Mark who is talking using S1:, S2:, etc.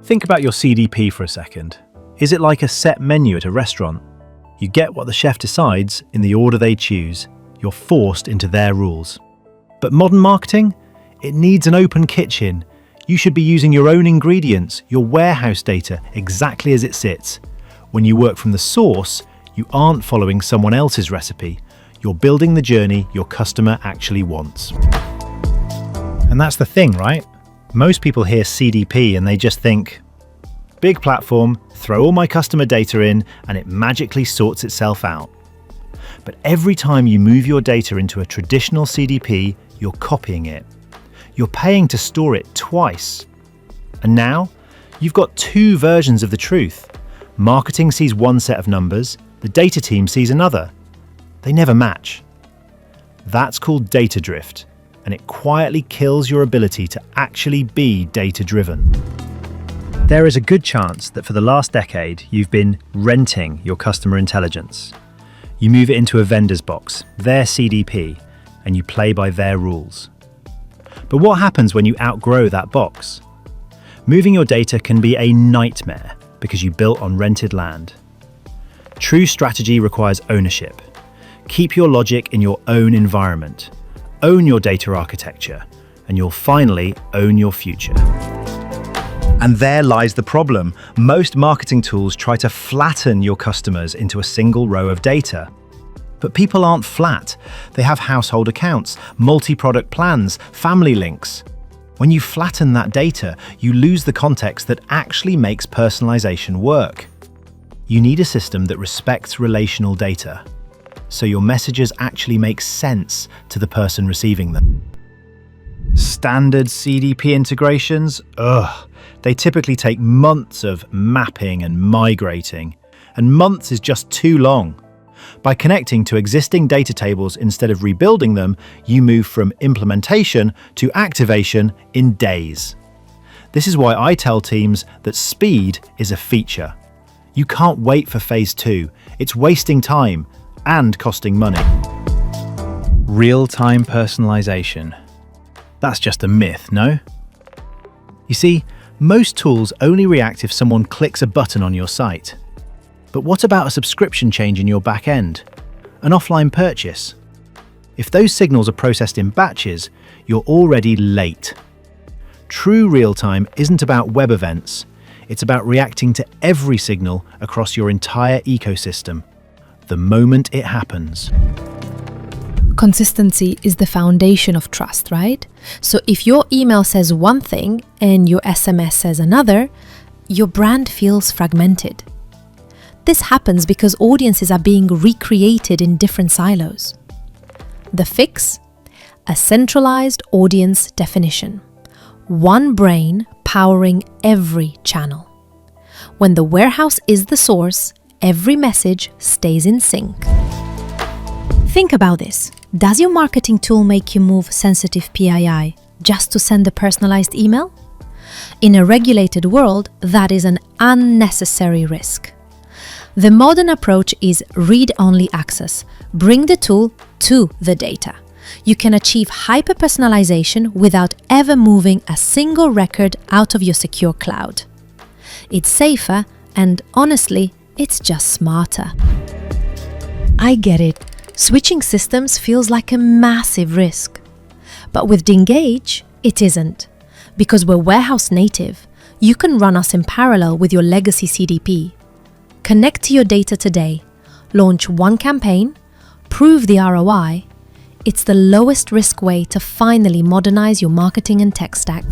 S1: Think about your CDP for a second. Is it like a set menu at a restaurant? You get what the chef decides in the order they choose. You're forced into their rules. But modern marketing? It needs an open kitchen. You should be using your own ingredients, your warehouse data, exactly as it sits. When you work from the source, you aren't following someone else's recipe. You're building the journey your customer actually wants. And that's the thing, right? Most people hear CDP and they just think, big platform, throw all my customer data in, and it magically sorts itself out. But every time you move your data into a traditional CDP, you're copying it. You're paying to store it twice. And now, you've got two versions of the truth. Marketing sees one set of numbers, the data team sees another. They never match. That's called data drift, and it quietly kills your ability to actually be data-driven. There is a good chance that for the last decade, you've been renting your customer intelligence. You move it into a vendor's box, their CDP, and you play by their rules. But what happens when you outgrow that box? Moving your data can be a nightmare because you built on rented land. True strategy requires ownership. Keep your logic in your own environment. Own your data architecture, and you'll finally own your future. And there lies the problem. Most marketing tools try to flatten your customers into a single row of data. But people aren't flat. They have household accounts, multi-product plans, family links. When you flatten that data, you lose the context that actually makes personalization work. You need a system that respects relational data, so your messages actually make sense to the person receiving them. Standard CDP integrations? They typically take months of mapping and migrating, and months is just too long. By connecting to existing data tables instead of rebuilding them, you move from implementation to activation in days. This is why I tell teams that speed is a feature. You can't wait for phase 2. It's wasting time and costing money. Real-time personalization. That's just a myth, no? You see, most tools only react if someone clicks a button on your site. But what about a subscription change in your back end? An offline purchase? If those signals are processed in batches, you're already late. True real-time isn't about web events. It's about reacting to every signal across your entire ecosystem, the moment it happens.
S2: Consistency is the foundation of trust, right? So if your email says one thing and your SMS says another, your brand feels fragmented. This happens because audiences are being recreated in different silos. The fix? A centralized audience definition. One brain powering every channel. When the warehouse is the source, every message stays in sync. Think about this. Does your marketing tool make you move sensitive PII just to send a personalized email? In a regulated world, that is an unnecessary risk. The modern approach is read-only access. Bring the tool to the data. You can achieve hyper-personalization without ever moving a single record out of your secure cloud. It's safer and, honestly, it's just smarter. I get it. Switching systems feels like a massive risk. But with Dengage, it isn't. Because we're warehouse native, you can run us in parallel with your legacy CDP. Connect to your data today, launch one campaign, prove the ROI. It's the lowest risk way to finally modernize your marketing and tech stack.